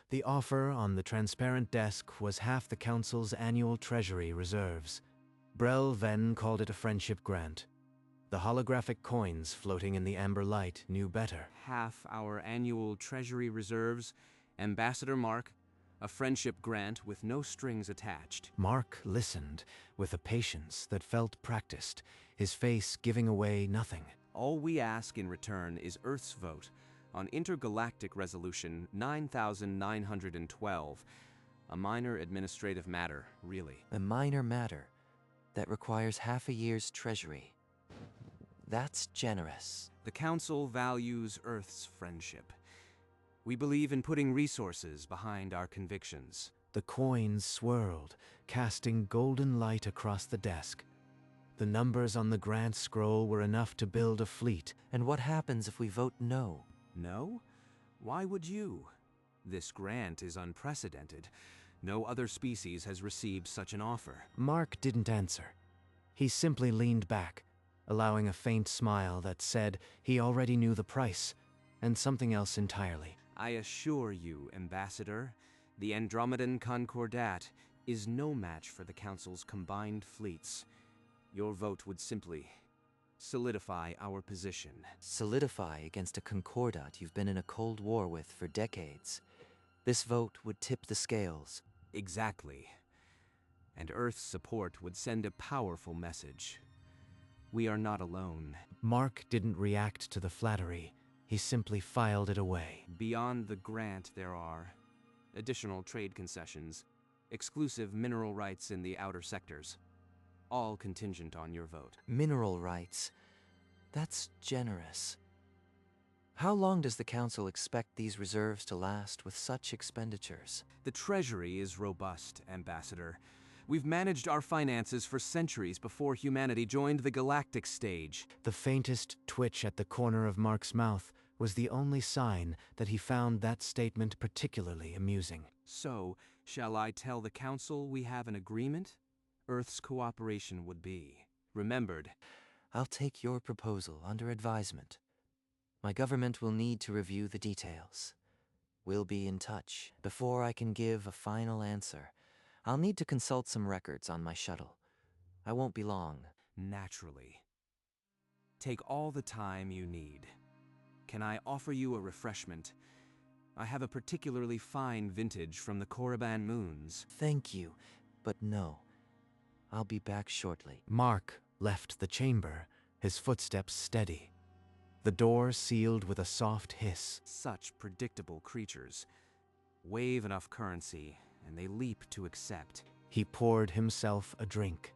The offer on the transparent desk was half the Council's annual Treasury reserves. Brel Ven called it a friendship grant. The holographic coins floating in the amber light knew better. Half our annual Treasury reserves, Ambassador Mark, a friendship grant with no strings attached. Mark listened with a patience that felt practiced, his face giving away nothing. All we ask in return is Earth's vote on Intergalactic Resolution 9912, a minor administrative matter, really. A minor matter that requires half a year's treasury. That's generous. The Council values Earth's friendship. We believe in putting resources behind our convictions. The coins swirled, casting golden light across the desk. The numbers on the grant scroll were enough to build a fleet. And what happens if we vote no? No? Why would you? This grant is unprecedented. No other species has received such an offer. Mark didn't answer. He simply leaned back, allowing a faint smile that said he already knew the price, and something else entirely. I assure you, Ambassador, the Andromedan Concordat is no match for the Council's combined fleets. Your vote would simply solidify our position. Solidify against a Concordat you've been in a Cold War with for decades. This vote would tip the scales. Exactly. And Earth's support would send a powerful message. We are not alone. Mark didn't react to the flattery. He simply filed it away. Beyond the grant, there are additional trade concessions, exclusive mineral rights in the outer sectors, all contingent on your vote. Mineral rights. That's generous. How long does the Council expect these reserves to last with such expenditures? The Treasury is robust, Ambassador. We've managed our finances for centuries before humanity joined the galactic stage. The faintest twitch at the corner of Mark's mouth was the only sign that he found that statement particularly amusing. So, shall I tell the Council we have an agreement? Earth's cooperation would be remembered. I'll take your proposal under advisement. My government will need to review the details. We'll be in touch. Before I can give a final answer, I'll need to consult some records on my shuttle. I won't be long. Naturally. Take all the time you need. Can I offer you a refreshment? I have a particularly fine vintage from the Korriban Moons. Thank you, but no. I'll be back shortly. Mark left the chamber, his footsteps steady. The door sealed with a soft hiss. Such predictable creatures. Wave enough currency, and they leap to accept. He poured himself a drink.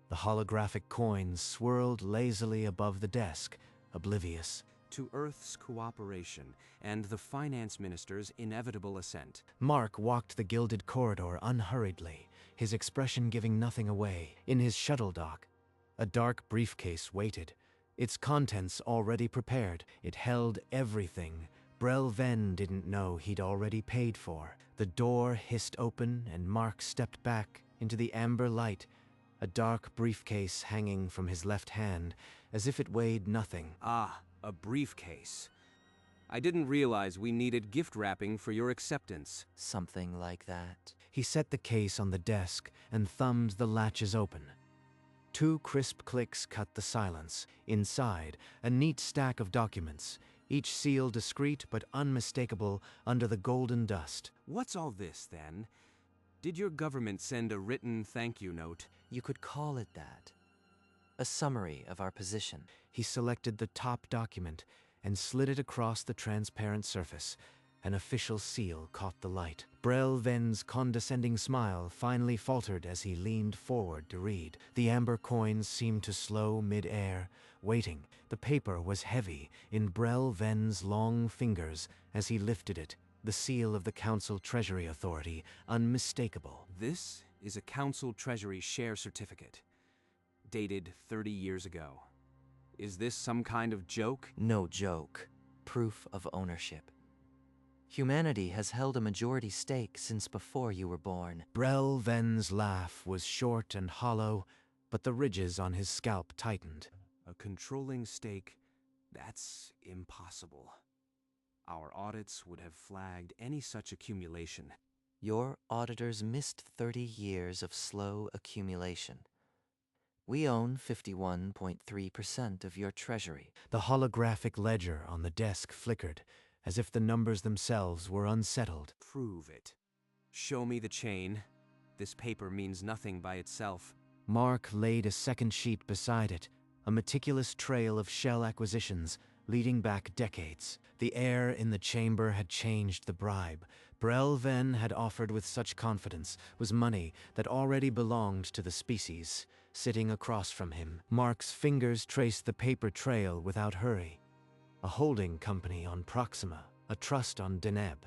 The holographic coins swirled lazily above the desk, oblivious. To Earth's cooperation and the finance minister's inevitable assent. Mark walked the gilded corridor unhurriedly, his expression giving nothing away. In his shuttle dock, a dark briefcase waited, its contents already prepared. It held everything Brel Ven didn't know he'd already paid for. The door hissed open and Mark stepped back into the amber light, a dark briefcase hanging from his left hand, as if it weighed nothing. Ah, a briefcase. I didn't realize we needed gift wrapping for your acceptance. Something like that. He set the case on the desk and thumbed the latches open. 2 crisp clicks cut the silence. Inside, a neat stack of documents, each seal discreet but unmistakable under the golden dust. What's all this, then? Did your government send a written thank you note? You could call it that. A summary of our position. He selected the top document and slid it across the transparent surface. An official seal caught the light. Brel Ven's condescending smile finally faltered as he leaned forward to read. The amber coins seemed to slow mid-air, waiting. The paper was heavy in Brel Ven's long fingers as he lifted it, the seal of the Council Treasury Authority, unmistakable. This is a Council Treasury share certificate, dated 30 years ago. Is this some kind of joke? No joke. Proof of ownership. Humanity has held a majority stake since before you were born. Brel Ven's laugh was short and hollow, but the ridges on his scalp tightened. A controlling stake? That's impossible. Our audits would have flagged any such accumulation. Your auditors missed 30 years of slow accumulation. We own 51.3% of your treasury. The holographic ledger on the desk flickered, as if the numbers themselves were unsettled. Prove it. Show me the chain. This paper means nothing by itself. Mark laid a second sheet beside it, a meticulous trail of shell acquisitions leading back decades. The air in the chamber had changed the bribe. Brelven had offered with such confidence was money that already belonged to the species. Sitting across from him, Mark's fingers traced the paper trail without hurry. A holding company on Proxima, a trust on Deneb,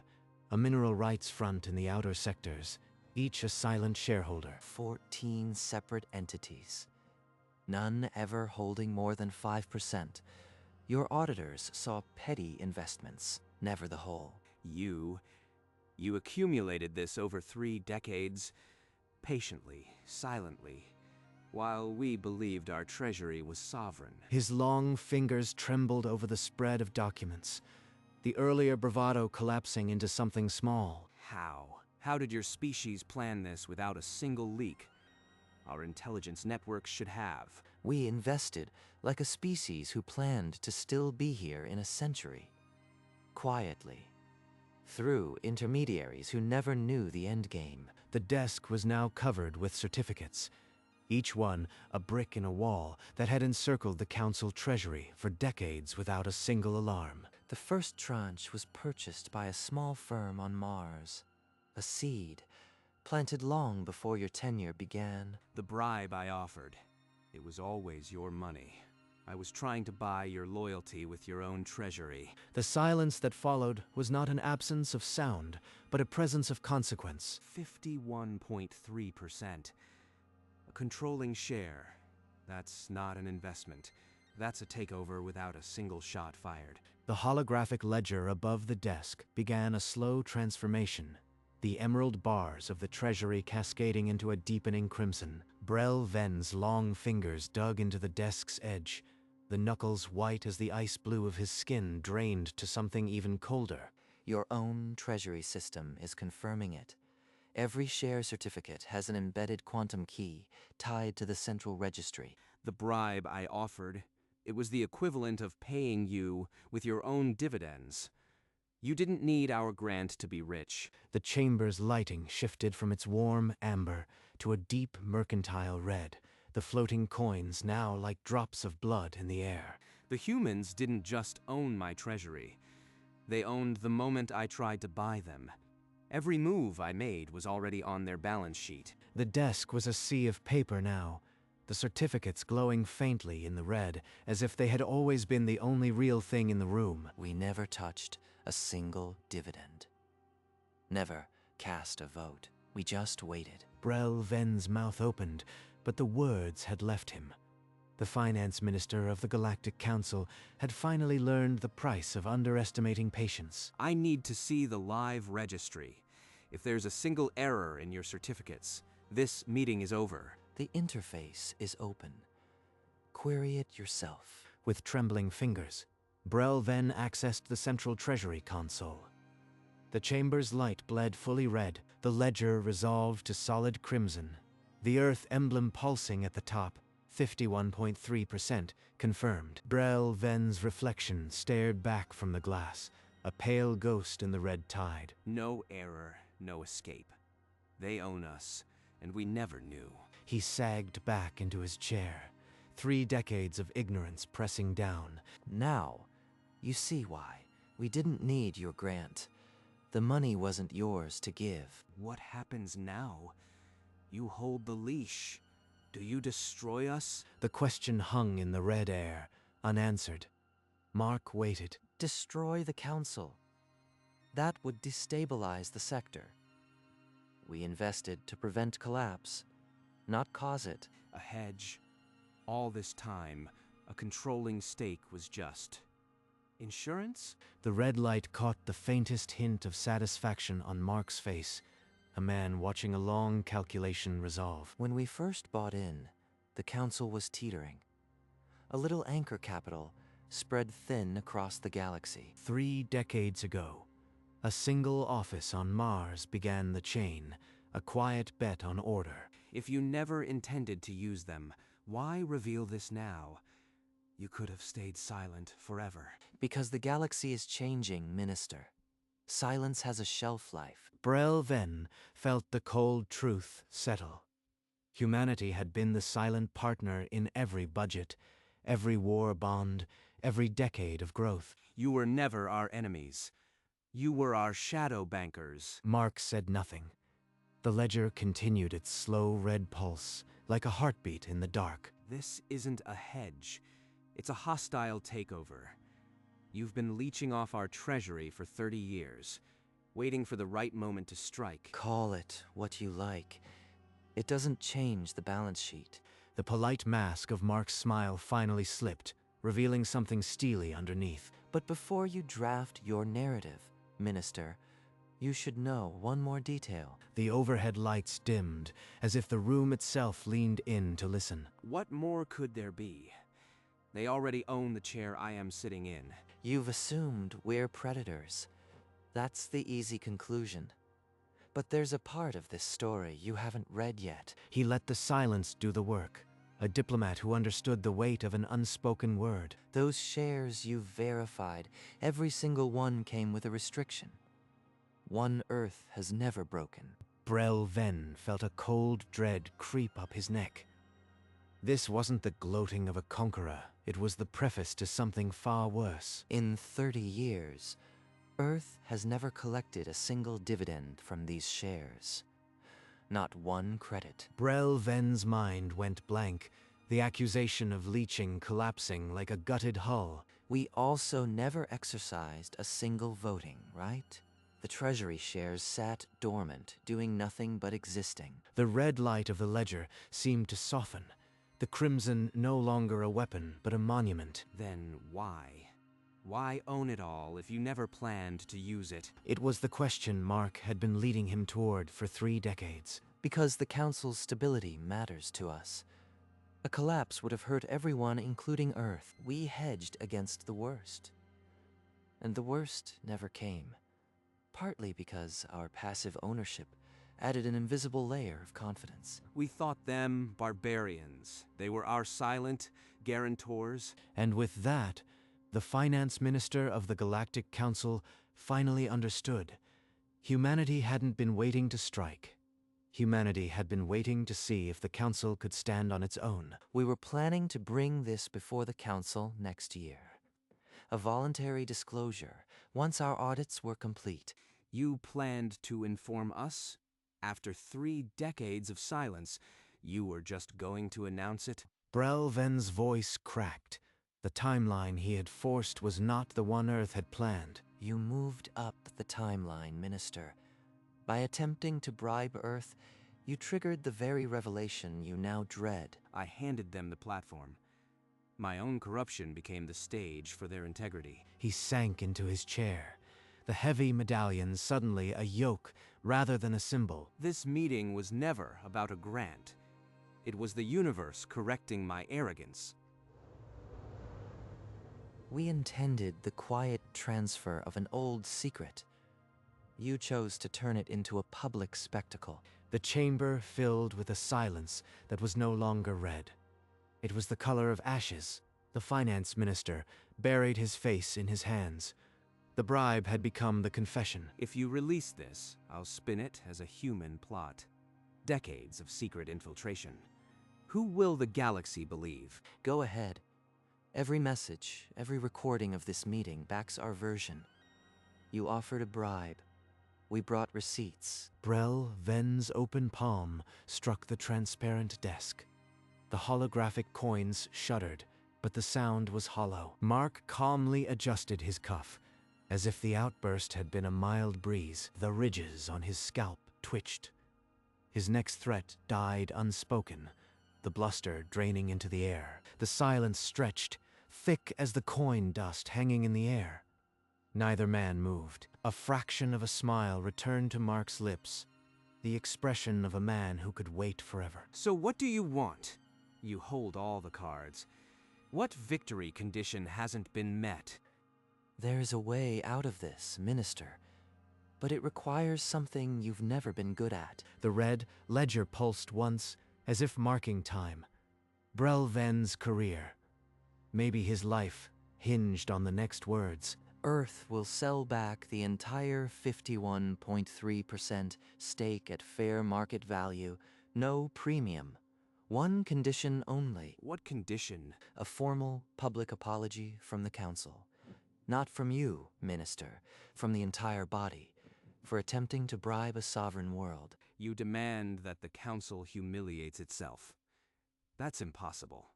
a mineral rights front in the outer sectors, each a silent shareholder. 14 separate entities, none ever holding more than 5%. Your auditors saw petty investments, never the whole. You accumulated this over 3 decades, patiently, silently, while we believed our treasury was sovereign. His long fingers trembled over the spread of documents, the earlier bravado collapsing into something small. How? How did your species plan this without a single leak? Our intelligence networks should have. We invested like a species who planned to still be here in a century. Quietly. Through intermediaries who never knew the endgame. The desk was now covered with certificates, each one a brick in a wall that had encircled the council treasury for decades without a single alarm. The first tranche was purchased by a small firm on Mars. A seed, planted long before your tenure began. The bribe I offered, it was always your money. I was trying to buy your loyalty with your own treasury. The silence that followed was not an absence of sound, but a presence of consequence. 51.3%. A controlling share. That's not an investment. That's a takeover without a single shot fired. The holographic ledger above the desk began a slow transformation, the emerald bars of the treasury cascading into a deepening crimson. Brel Ven's long fingers dug into the desk's edge, the knuckles white as the ice blue of his skin drained to something even colder. Your own treasury system is confirming it. Every share certificate has an embedded quantum key tied to the central registry. The bribe I offered, it was the equivalent of paying you with your own dividends. You didn't need our grant to be rich. The chamber's lighting shifted from its warm amber to a deep mercantile red, the floating coins now like drops of blood in the air. The humans didn't just own my treasury. They owned the moment I tried to buy them. Every move I made was already on their balance sheet. The desk was a sea of paper now, the certificates glowing faintly in the red, as if they had always been the only real thing in the room. We never touched a single dividend. Never cast a vote. We just waited. Brel Ven's mouth opened, but the words had left him. The finance minister of the Galactic Council had finally learned the price of underestimating patience. I need to see the live registry. If there's a single error in your certificates, this meeting is over. The interface is open. Query it yourself. With trembling fingers, Brel Ven accessed the central treasury console. The chamber's light bled fully red, the ledger resolved to solid crimson. The Earth emblem pulsing at the top, 51.3%, confirmed. Brel Ven's reflection stared back from the glass, a pale ghost in the red tide. No error, no escape. They own us, and we never knew. He sagged back into his chair, 3 decades of ignorance pressing down. Now, you see why. We didn't need your grant. The money wasn't yours to give. What happens now? You hold the leash. Do you destroy us? The question hung in the red air, unanswered. Mark waited. Destroy the council. That would destabilize the sector. We invested to prevent collapse, not cause it. A hedge. All this time, a controlling stake was just. Insurance? The red light caught the faintest hint of satisfaction on Mark's face, a man watching a long calculation resolve. When we first bought in, the council was teetering. A little anchor capital, spread thin across the galaxy. 3 decades ago, a single office on Mars began the chain, a quiet bet on order. If you never intended to use them, why reveal this now? You could have stayed silent forever. Because the galaxy is changing, Minister. Silence has a shelf life. Brel Ven felt the cold truth settle. Humanity had been the silent partner in every budget, every war bond, every decade of growth. You were never our enemies. You were our shadow bankers. Mark said nothing. The ledger continued its slow red pulse, like a heartbeat in the dark. This isn't a hedge. It's a hostile takeover. You've been leeching off our treasury for 30 years, waiting for the right moment to strike. Call it what you like. It doesn't change the balance sheet. The polite mask of Mark's smile finally slipped, revealing something steely underneath. But before you draft your narrative, Minister, you should know one more detail. The overhead lights dimmed, as if the room itself leaned in to listen. What more could there be? They already own the chair I am sitting in. You've assumed we're predators. That's the easy conclusion. But there's a part of this story you haven't read yet. He let the silence do the work, a diplomat who understood the weight of an unspoken word. Those shares you've verified, every single one came with a restriction. One Earth has never broken. Brel Ven felt a cold dread creep up his neck. This wasn't the gloating of a conqueror. It was the preface to something far worse. In 30 years, Earth has never collected a single dividend from these shares. Not one credit. Brel Ven's mind went blank, the accusation of leeching collapsing like a gutted hull. We also never exercised a single voting, right? The Treasury shares sat dormant, doing nothing but existing. The red light of the ledger seemed to soften, the crimson no longer a weapon but a monument. Then why? Why own it all if you never planned to use it? It was the question Mark had been leading him toward for 3 decades. Because the Council's stability matters to us. A collapse would have hurt everyone, including Earth. We hedged against the worst. And the worst never came. Partly because our passive ownership added an invisible layer of confidence. We thought them barbarians. They were our silent guarantors. And with that, the finance minister of the Galactic Council finally understood. Humanity hadn't been waiting to strike. Humanity had been waiting to see if the Council could stand on its own. We were planning to bring this before the Council next year. A voluntary disclosure, once our audits were complete. You planned to inform us? After 3 decades of silence, you were just going to announce it? Brel Ven's voice cracked. The timeline he had forced was not the one Earth had planned. You moved up the timeline, Minister. By attempting to bribe Earth, you triggered the very revelation you now dread. I handed them the platform. My own corruption became the stage for their integrity. He sank into his chair, the heavy medallion suddenly a yoke rather than a symbol. This meeting was never about a grant. It was the universe correcting my arrogance. We intended the quiet transfer of an old secret. You chose to turn it into a public spectacle. The chamber filled with a silence that was no longer red. It was the color of ashes. The finance minister buried his face in his hands. The bribe had become the confession. If you release this, I'll spin it as a human plot. Decades of secret infiltration. Who will the galaxy believe? Go ahead. Every message, every recording of this meeting backs our version. You offered a bribe. We brought receipts. Brel Ven's open palm struck the transparent desk. The holographic coins shuddered, but the sound was hollow. Mark calmly adjusted his cuff, as if the outburst had been a mild breeze. The ridges on his scalp twitched. His next threat died unspoken, the bluster draining into the air. The silence stretched, thick as the coin dust hanging in the air. Neither man moved. A fraction of a smile returned to Mark's lips, the expression of a man who could wait forever. So what do you want? You hold all the cards. What victory condition hasn't been met? There is a way out of this, Minister, but it requires something you've never been good at. The red ledger pulsed once, as if marking time. Brel Ven's career. Maybe his life hinged on the next words. Earth will sell back the entire 51.3% stake at fair market value, no premium. One condition only. What condition? A formal public apology from the Council. Not from you, Minister, from the entire body, for attempting to bribe a sovereign world. You demand that the Council humiliates itself. That's impossible.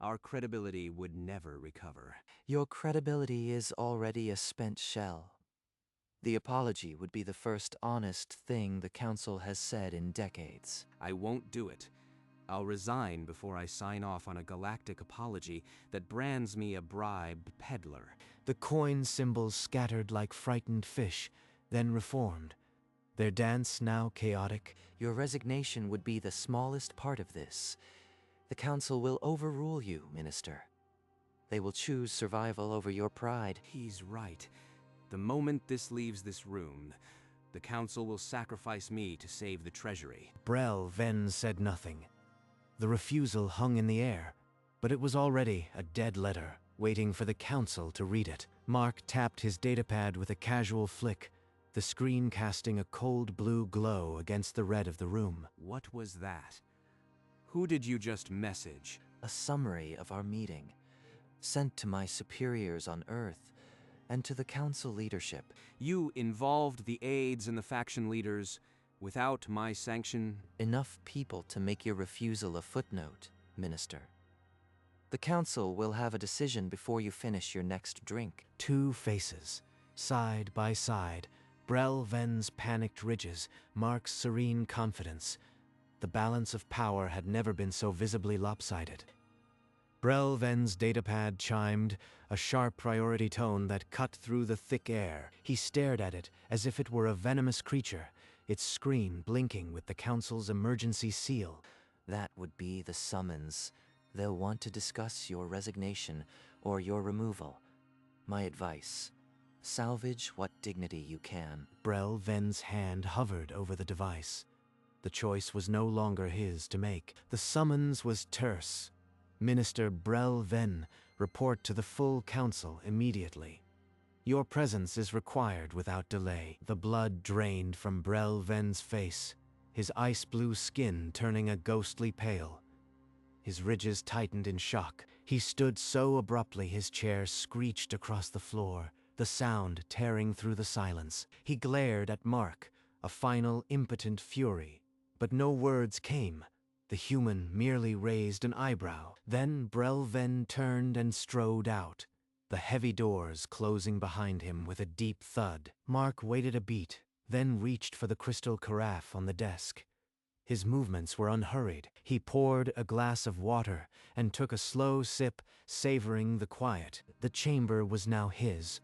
Our credibility would never recover. Your credibility is already a spent shell. The apology would be the first honest thing the Council has said in decades. I won't do it. I'll resign before I sign off on a galactic apology that brands me a bribed peddler. The coin symbols scattered like frightened fish, then reformed. Their dance now chaotic. Your resignation would be the smallest part of this. The Council will overrule you, Minister. They will choose survival over your pride. He's right. The moment this leaves this room, the Council will sacrifice me to save the Treasury. Brel Ven said nothing. The refusal hung in the air, but it was already a dead letter, waiting for the Council to read it. Mark tapped his datapad with a casual flick, the screen casting a cold blue glow against the red of the room. What was that? Who did you just message? A summary of our meeting, sent to my superiors on Earth and to the Council leadership. You involved the aides and the faction leaders without my sanction? Enough people to make your refusal a footnote, Minister. The Council will have a decision before you finish your next drink. Two faces, side by side, Brel Ven's panicked ridges, Mark's serene confidence. The balance of power had never been so visibly lopsided. Brel Ven's datapad chimed, a sharp priority tone that cut through the thick air. He stared at it as if it were a venomous creature, its screen blinking with the Council's emergency seal. That would be the summons. They'll want to discuss your resignation or your removal. My advice: salvage what dignity you can. Brel Ven's hand hovered over the device. The choice was no longer his to make. The summons was terse. Minister Brel Ven, report to the full Council immediately. Your presence is required without delay. The blood drained from Brel Ven's face, his ice-blue skin turning a ghostly pale. His ridges tightened in shock. He stood so abruptly his chair screeched across the floor, the sound tearing through the silence. He glared at Mark, a final impotent fury. But no words came. The human merely raised an eyebrow. Then Brel Ven turned and strode out, the heavy doors closing behind him with a deep thud. Mark waited a beat, then reached for the crystal carafe on the desk. His movements were unhurried. He poured a glass of water and took a slow sip, savoring the quiet. The chamber was now his.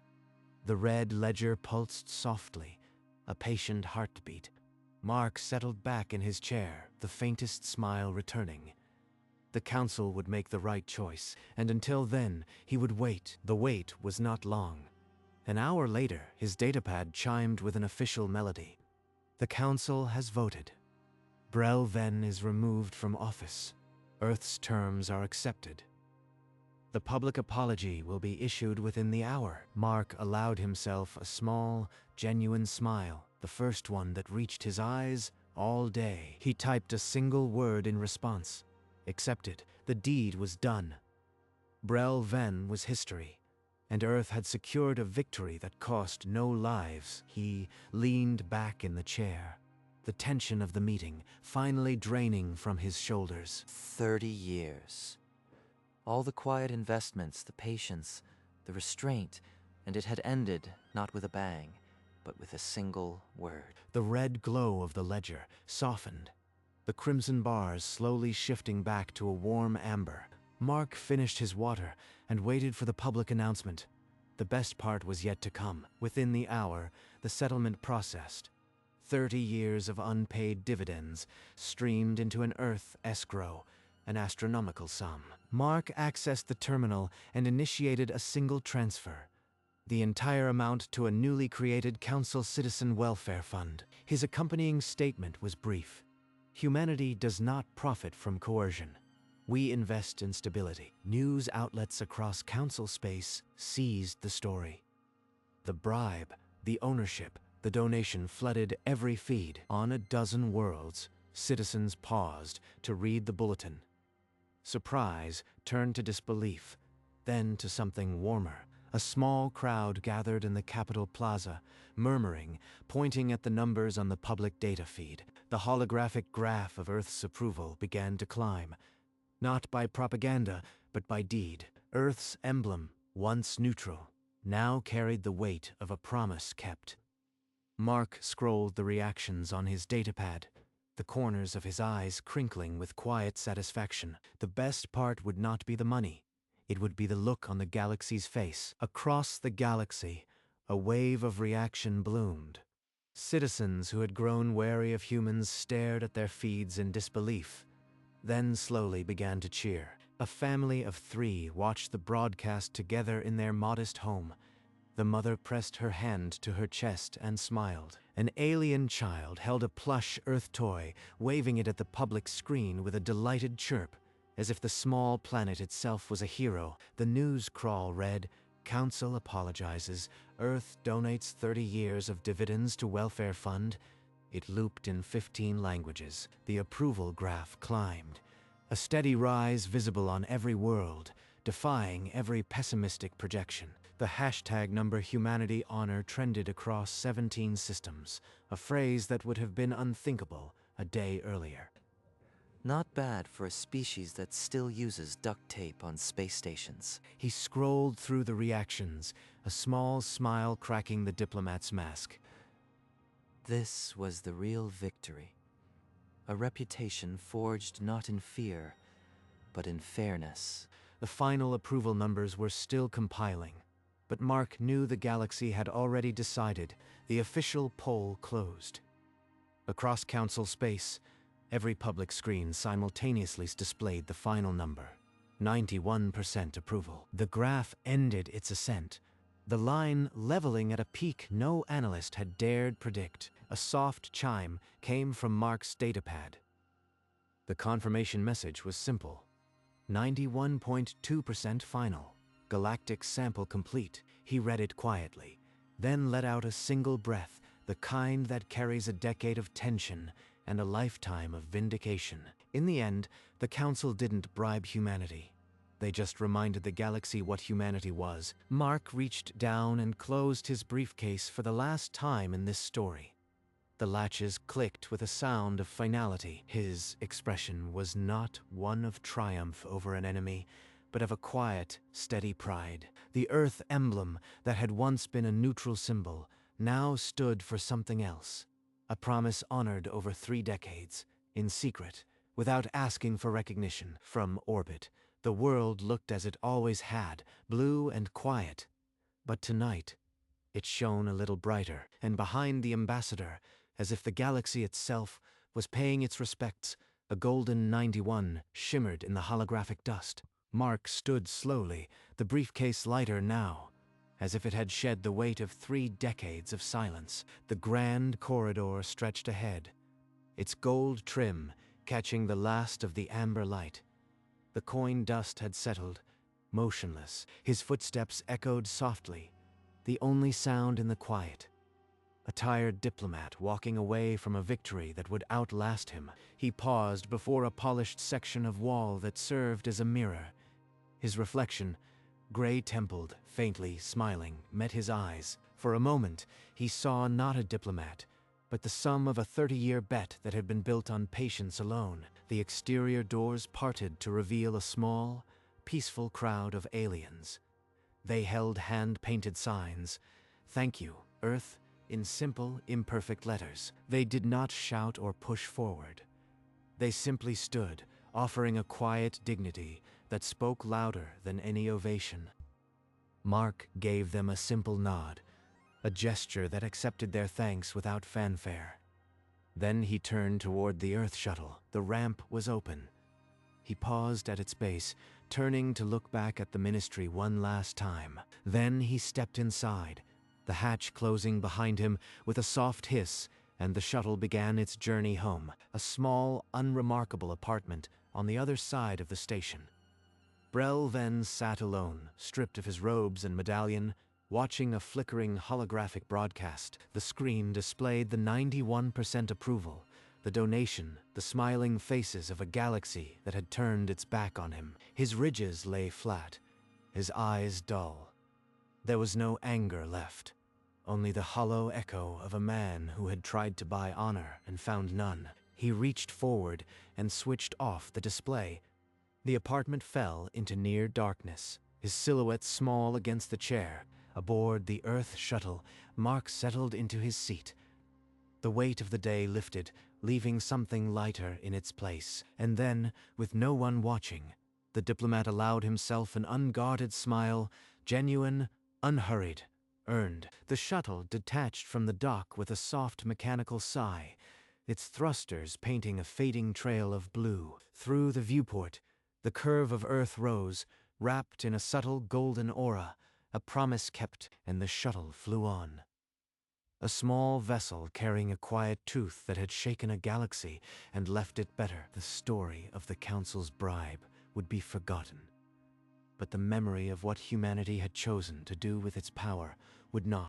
The red ledger pulsed softly, a patient heartbeat. Mark settled back in his chair, the faintest smile returning. The Council would make the right choice, and until then, he would wait. The wait was not long. An hour later, his datapad chimed with an official melody. The Council has voted. Brel Ven is removed from office. Earth's terms are accepted. The public apology will be issued within the hour. Mark allowed himself a small, genuine smile, the first one that reached his eyes all day. He typed a single word in response. Accepted. The deed was done. Brel Ven was history, and Earth had secured a victory that cost no lives. He leaned back in the chair, the tension of the meeting finally draining from his shoulders. 30 years. All the quiet investments, the patience, the restraint, and it had ended not with a bang, but with a single word. The red glow of the ledger softened, the crimson bars slowly shifting back to a warm amber. Mark finished his water and waited for the public announcement. The best part was yet to come. Within the hour, the settlement processed. 30 years of unpaid dividends streamed into an Earth escrow, an astronomical sum. Mark accessed the terminal and initiated a single transfer, the entire amount to a newly created Council Citizen Welfare Fund. His accompanying statement was brief. Humanity does not profit from coercion. We invest in stability. News outlets across Council space seized the story. The bribe, the ownership, the donation flooded every feed. On a dozen worlds, citizens paused to read the bulletin. Surprise turned to disbelief, then to something warmer. A small crowd gathered in the Capitol Plaza, murmuring, pointing at the numbers on the public data feed. The holographic graph of Earth's approval began to climb, not by propaganda, but by deed. Earth's emblem, once neutral, now carried the weight of a promise kept. Mark scrolled the reactions on his datapad, the corners of his eyes crinkling with quiet satisfaction. The best part would not be the money. It would be the look on the galaxy's face. Across the galaxy, a wave of reaction bloomed. Citizens who had grown wary of humans stared at their feeds in disbelief, then slowly began to cheer. A family of 3 watched the broadcast together in their modest home. The mother pressed her hand to her chest and smiled. An alien child held a plush Earth toy, waving it at the public screen with a delighted chirp, as if the small planet itself was a hero. The news crawl read, "Council apologizes. Earth donates 30 years of dividends to Welfare Fund." It looped in 15 languages. The approval graph climbed, a steady rise visible on every world, defying every pessimistic projection. The hashtag number humanity honor trended across 17 systems, a phrase that would have been unthinkable a day earlier. Not bad for a species that still uses duct tape on space stations. He scrolled through the reactions, a small smile cracking the diplomat's mask. This was the real victory. A reputation forged not in fear, but in fairness. The final approval numbers were still compiling, but Mark knew the galaxy had already decided. The official poll closed. Across Council space, every public screen simultaneously displayed the final number, 91% approval. The graph ended its ascent, the line leveling at a peak no analyst had dared predict. A soft chime came from Mark's datapad. The confirmation message was simple: 91.2% final. Galactic sample complete. He read it quietly, then let out a single breath, the kind that carries a decade of tension and a lifetime of vindication. In the end, the Council didn't bribe humanity. They just reminded the galaxy what humanity was. Mark reached down and closed his briefcase for the last time in this story. The latches clicked with a sound of finality. His expression was not one of triumph over an enemy, but of a quiet, steady pride. The Earth emblem that had once been a neutral symbol now stood for something else. A promise honored over 3 decades, in secret, without asking for recognition. From orbit, the world looked as it always had, blue and quiet. But tonight, it shone a little brighter, and behind the ambassador, as if the galaxy itself was paying its respects, a golden 91 shimmered in the holographic dust. Mark stood slowly, the briefcase lighter now, as if it had shed the weight of 3 decades of silence. The grand corridor stretched ahead, its gold trim catching the last of the amber light. The coin dust had settled, motionless. His footsteps echoed softly, the only sound in the quiet. A tired diplomat walking away from a victory that would outlast him. He paused before a polished section of wall that served as a mirror. His reflection, gray-templed, faintly smiling, met his eyes. For a moment, he saw not a diplomat, but the sum of a 30-year bet that had been built on patience alone. The exterior doors parted to reveal a small, peaceful crowd of aliens. They held hand-painted signs, "Thank you, Earth," in simple, imperfect letters. They did not shout or push forward. They simply stood, offering a quiet dignity that spoke louder than any ovation. Mark gave them a simple nod, a gesture that accepted their thanks without fanfare. Then he turned toward the Earth shuttle. The ramp was open. He paused at its base, turning to look back at the ministry one last time. Then he stepped inside, the hatch closing behind him with a soft hiss, and the shuttle began its journey home, a small, unremarkable apartment on the other side of the station. Brel then sat alone, stripped of his robes and medallion, watching a flickering holographic broadcast. The screen displayed the 91% approval, the donation, the smiling faces of a galaxy that had turned its back on him. His ridges lay flat, his eyes dull. There was no anger left, only the hollow echo of a man who had tried to buy honor and found none. He reached forward and switched off the display. The apartment fell into near darkness, his silhouette small against the chair. Aboard the Earth shuttle, Mark settled into his seat. The weight of the day lifted, leaving something lighter in its place. And then, with no one watching, the diplomat allowed himself an unguarded smile, genuine, unhurried, earned. The shuttle detached from the dock with a soft mechanical sigh, its thrusters painting a fading trail of blue. Through the viewport, the curve of Earth rose, wrapped in a subtle golden aura, a promise kept, and the shuttle flew on. A small vessel carrying a quiet truth that had shaken a galaxy and left it better. The story of the Council's bribe would be forgotten, but the memory of what humanity had chosen to do with its power would not.